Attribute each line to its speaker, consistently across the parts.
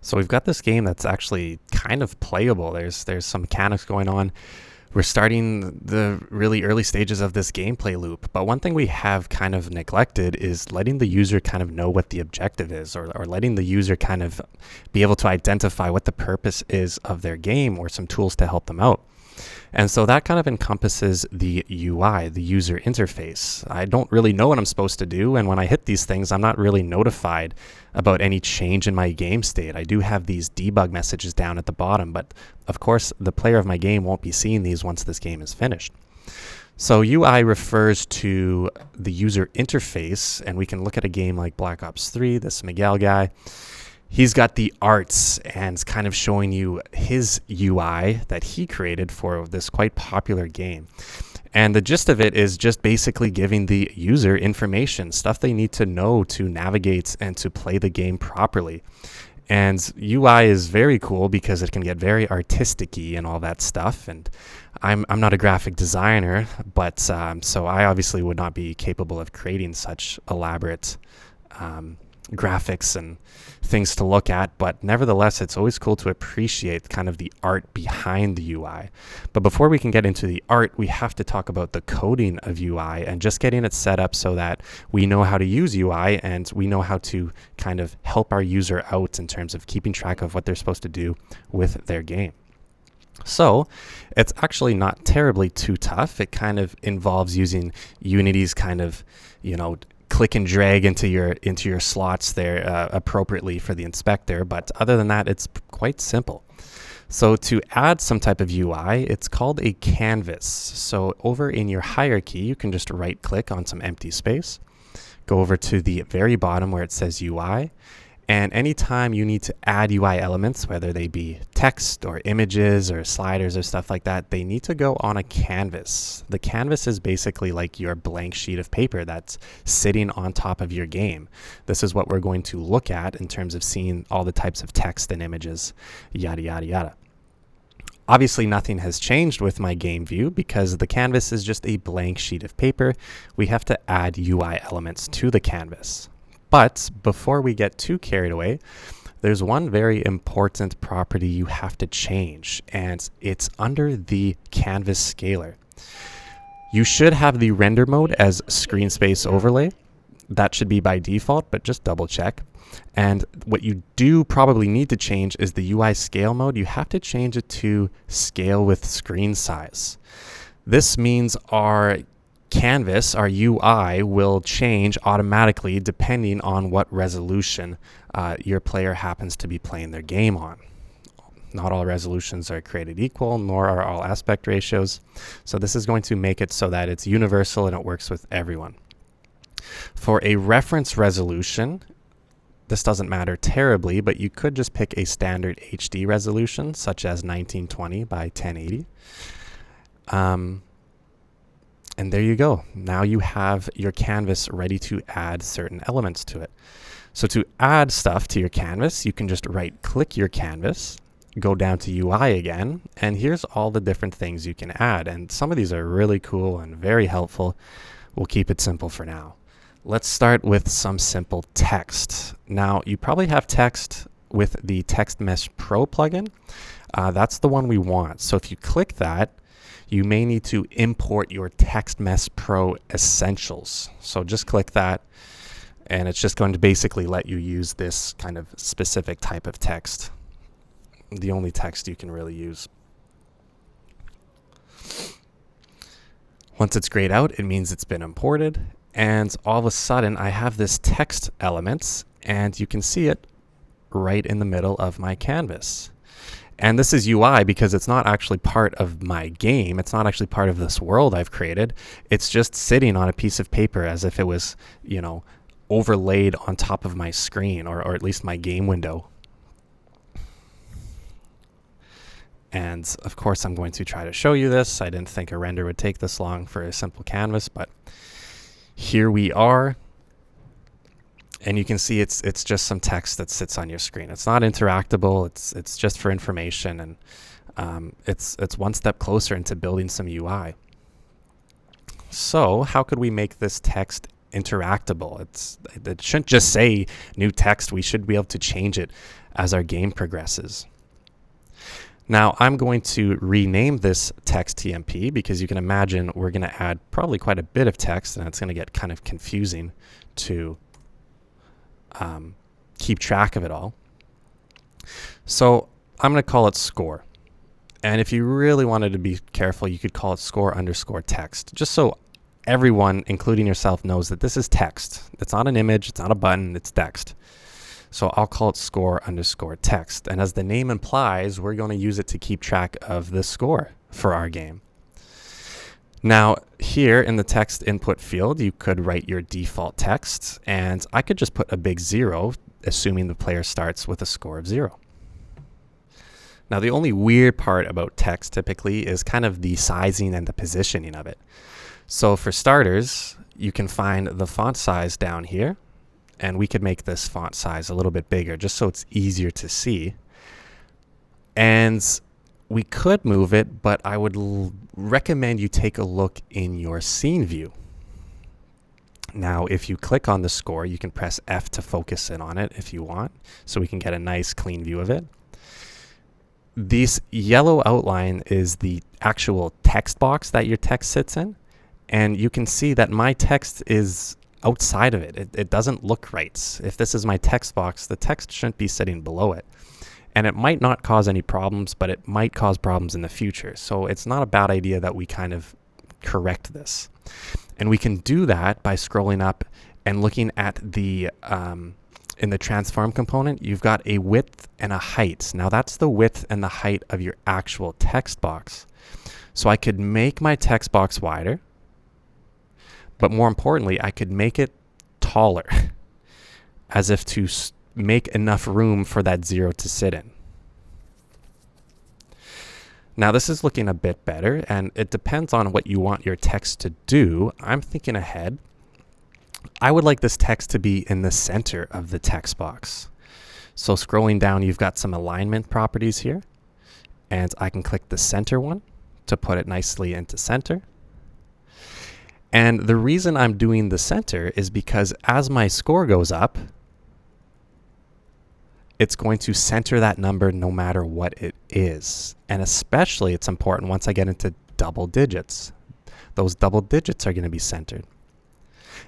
Speaker 1: So we've got this game that's actually kind of playable. There's some mechanics going on. We're starting the really early stages of this gameplay loop. But one thing we have kind of neglected is letting the user kind of know what the objective is, or letting the user kind of be able to identify what the purpose is of their game, or some tools to help them out. And so that kind of encompasses the UI, the user interface. I don't really know what I'm supposed to do, and when I hit these things, I'm not really notified about any change in my game state. I do have these debug messages down at the bottom, but of course, the player of my game won't be seeing these once this game is finished. So UI refers to the user interface, and we can look at a game like Black Ops 3, this Miguel guy. He's got the arts and it's kind of showing you his UI that he created for this quite popular game. And the gist of it is just basically giving the user information, stuff they need to know to navigate and to play the game properly. And UI is very cool because it can get very artistic-y and all that stuff. And I'm not a graphic designer, but so I obviously would not be capable of creating such elaborate graphics and things to look at, but nevertheless, it's always cool to appreciate kind of the art behind the UI. But before we can get into the art, we have to talk about the coding of UI and just getting it set up so that we know how to use UI and we know how to kind of help our user out in terms of keeping track of what they're supposed to do with their game. So it's actually not terribly too tough. It kind of involves using Unity's kind of, click and drag into your slots there appropriately for the inspector. But other than that, it's quite simple. So to add some type of UI, it's called a canvas. So over in your hierarchy, you can just right click on some empty space, go over to the very bottom where it says UI. And anytime you need to add UI elements, whether they be text or images or sliders or stuff like that, they need to go on a canvas. The canvas is basically like your blank sheet of paper that's sitting on top of your game. This is what we're going to look at in terms of seeing all the types of text and images, yada, yada, yada. Obviously, nothing has changed with my game view because the canvas is just a blank sheet of paper. We have to add UI elements to the canvas. But before we get too carried away, there's one very important property you have to change, and it's under the canvas scaler. You should have the render mode as screen space overlay. That should be by default, but just double check. And what you do probably need to change is the UI scale mode. You have to change it to scale with screen size. This means our canvas, our UI, will change automatically depending on what resolution your player happens to be playing their game on. Not all resolutions are created equal, nor are all aspect ratios. So this is going to make it so that it's universal and it works with everyone. For a reference resolution, this doesn't matter terribly, but you could just pick a standard HD resolution, such as 1920 by 1080. And there you go. Now you have your canvas ready to add certain elements to it. So to add stuff to your canvas, you can just right-click your canvas, go down to UI again, and here's all the different things you can add. And some of these are really cool and very helpful. We'll keep it simple for now. Let's start with some simple text. Now, you probably have text with the Text Mesh Pro plugin. That's the one we want. So if you click that, you may need to import your Text Mesh Pro Essentials. So just click that, and it's just going to basically let you use this kind of specific type of text, the only text you can really use. Once it's grayed out, it means it's been imported, and all of a sudden I have this text elements, and you can see it right in the middle of my canvas. And this is UI because it's not actually part of my game. It's not actually part of this world I've created. It's just sitting on a piece of paper as if it was, overlaid on top of my screen or at least my game window. And of course, I'm going to try to show you this. I didn't think a render would take this long for a simple canvas, but here we are. And you can see it's just some text that sits on your screen. It's not interactable. It's just for information, and it's one step closer into building some UI. So how could we make this text interactable? It shouldn't just say new text. We should be able to change it as our game progresses. Now I'm going to rename this text TMP because you can imagine we're going to add probably quite a bit of text, and it's going to get kind of confusing to keep track of it all. So I'm going to call it score. And if you really wanted to be careful, you could call it score_text, just so everyone, including yourself, knows that this is text. It's not an image, it's not a button, it's text. So I'll call it score_text. And as the name implies, we're going to use it to keep track of the score for our game. Now, here in the text input field, you could write your default text, and I could just put a big 0, assuming the player starts with a score of 0. Now, the only weird part about text typically is kind of the sizing and the positioning of it. So for starters, you can find the font size down here, and we could make this font size a little bit bigger just so it's easier to see. And we could move it, but I would recommend you take a look in your scene view. Now, if you click on the score, you can press F to focus in on it if you want, so we can get a nice clean view of it. This yellow outline is the actual text box that your text sits in, and you can see that my text is outside of it. It doesn't look right. If this is my text box, the text shouldn't be sitting below it. And it might not cause any problems, but it might cause problems in the future. So it's not a bad idea that we kind of correct this. And we can do that by scrolling up and looking at the in the transform component, you've got a width and a height. Now that's the width and the height of your actual text box. So I could make my text box wider, but more importantly, I could make it taller as if to make enough room for that 0 to sit in. Now this is looking a bit better, and it depends on what you want your text to do. I'm thinking ahead. I would like this text to be in the center of the text box. So scrolling down, you've got some alignment properties here, and I can click the center one to put it nicely into center. And the reason I'm doing the center is because as my score goes up, it's going to center that number no matter what it is. And especially it's important once I get into double digits. Those double digits are going to be centered.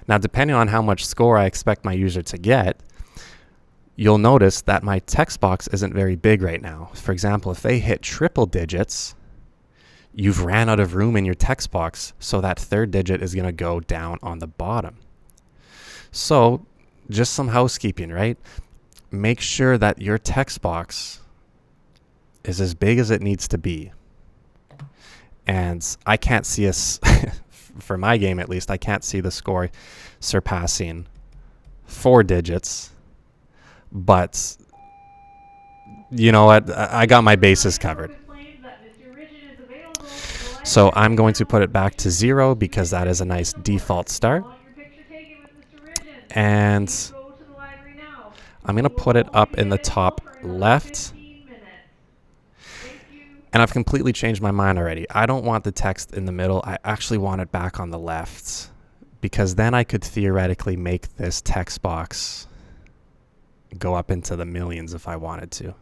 Speaker 1: Now, depending on how much score I expect my user to get, you'll notice that my text box isn't very big right now. For example, if they hit triple digits, you've ran out of room in your text box, so that third digit is going to go down on the bottom. So just some housekeeping, right? Make sure that your text box is as big as it needs to be. And I can't see us, for my game at least, I can't see the score surpassing 4 digits. But you know what? I got my bases covered. So I'm going to put it back to 0 because that is a nice default start. And I'm going to put it up in the top left. And I've completely changed my mind already. I don't want the text in the middle. I actually want it back on the left, because then I could theoretically make this text box go up into the millions if I wanted to.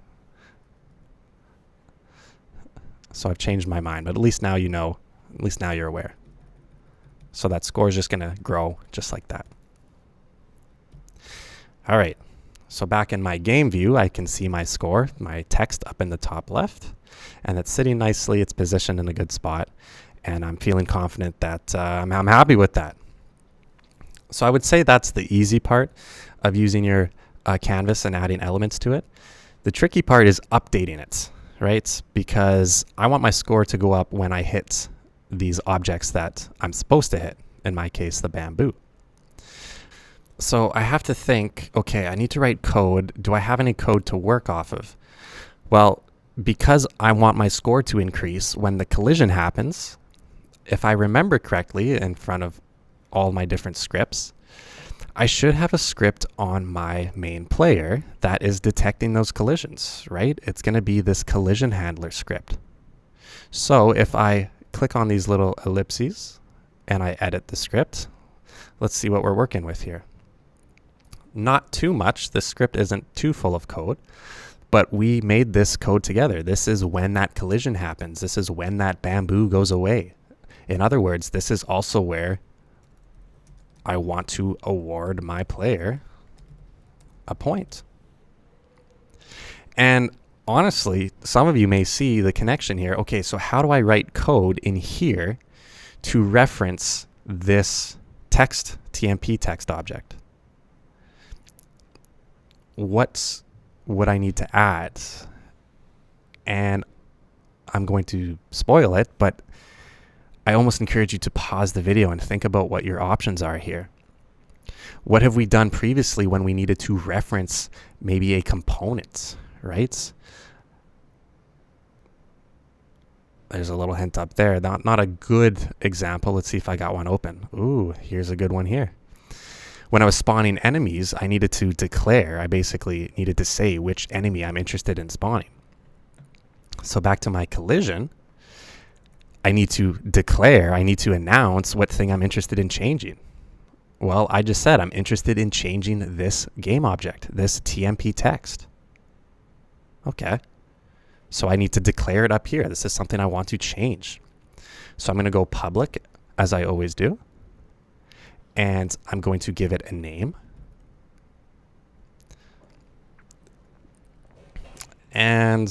Speaker 1: So I've changed my mind, but at least now you know, at least now you're aware. So that score is just going to grow just like that. All right. So back in my game view, I can see my score, my text up in the top left, and it's sitting nicely. It's positioned in a good spot, and I'm feeling confident that I'm happy with that. So I would say that's the easy part of using your canvas and adding elements to it. The tricky part is updating it, right? Because I want my score to go up when I hit these objects that I'm supposed to hit, in my case, the bamboo. So I have to think, okay, I need to write code. Do I have any code to work off of? Well, because I want my score to increase when the collision happens, if I remember correctly in front of all my different scripts, I should have a script on my main player that is detecting those collisions, right? It's going to be this collision handler script. So if I click on these little ellipses and I edit the script, let's see what we're working with here. Not too much. This script isn't too full of code, But we made this code together. This is when that collision happens. This is when that bamboo goes away. In other words, this is also where I want to award my player a point. And honestly, some of you may see the connection here. Okay, so how do I write code in here to reference this text, TMP text object? What's what I need to add? And I'm going to spoil it, but I almost encourage you to pause the video and think about what your options are here. What have we done previously when we needed to reference maybe a component, right? There's a little hint up there. Not a good example. Let's see if I got one open. Ooh, here's a good one here. When I was spawning enemies, I needed to declare. I basically needed to say which enemy I'm interested in spawning. So back to my collision, I need to declare, I need to announce what thing I'm interested in changing. Well, I just said I'm interested in changing this game object, this TMP text. Okay. So I need to declare it up here. This is something I want to change. So I'm going to go public, as I always do. And I'm going to give it a name. And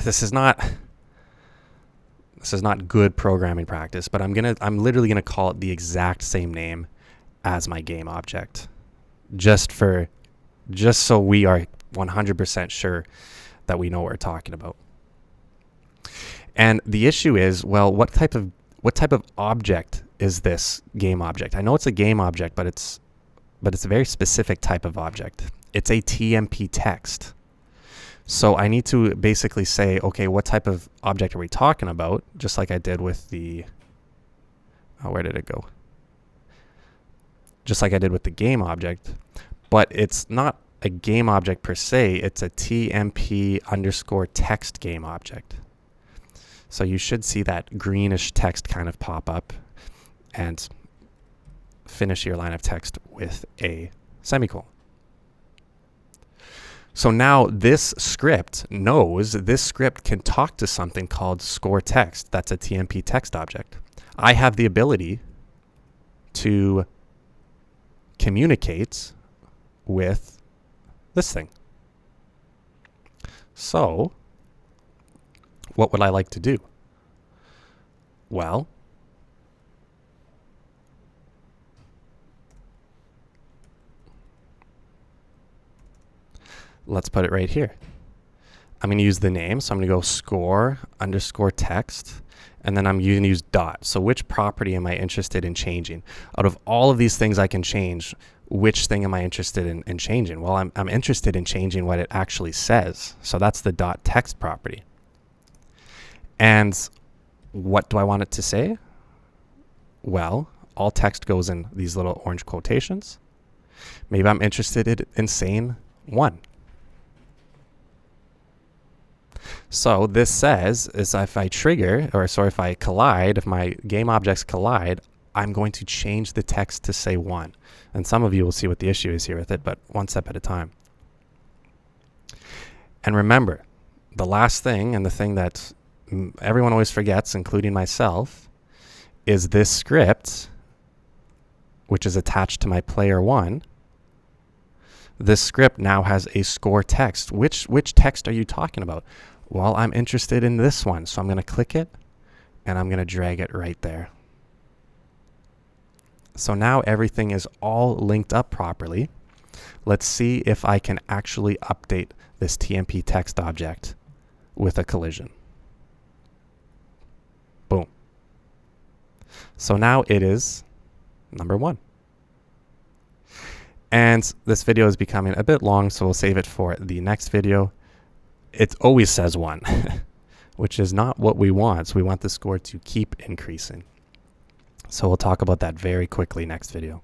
Speaker 1: this is not good programming practice, but I'm literally gonna call it the exact same name as my game object, just so we are 100% sure that we know what we're talking about. And the issue is, well, what type of object is this game object? I know it's a game object, but it's a very specific type of object. It's a TMP text. So I need to basically say, okay, what type of object are we talking about? Just like I did with the, where did it go? Just like I did with the game object, but it's not a game object per se. It's a TMP underscore text game object. So you should see that greenish text kind of pop up and finish your line of text with a semicolon. So now this script can talk to something called score text. That's a TMP text object. I have the ability to communicate with this thing. So what would I like to do? Well, let's put it right here. I'm going to use the name. So I'm going to go score underscore text, and then I'm going to use dot. So which property am I interested in changing? Out of all of these things I can change, which thing am I interested in changing? Well, I'm interested in changing what it actually says. So that's the dot text property. And what do I want it to say? Well, all text goes in these little orange quotations. Maybe I'm interested in saying 1. So this says is if I trigger, if I collide, if my game objects collide, I'm going to change the text to say 1. And some of you will see what the issue is here with it, but one step at a time. And remember, the last thing, and the thing that everyone always forgets, including myself, is this script, which is attached to my player 1. This script now has a score text. Which text are you talking about? Well, I'm interested in this one, so I'm going to click it, and I'm going to drag it right there. So now everything is all linked up properly. Let's see if I can actually update this TMP text object with a collision. Boom. So now it is number 1. And this video is becoming a bit long, so we'll save it for the next video. It always says 1, which is not what we want. So we want the score to keep increasing. So we'll talk about that very quickly next video.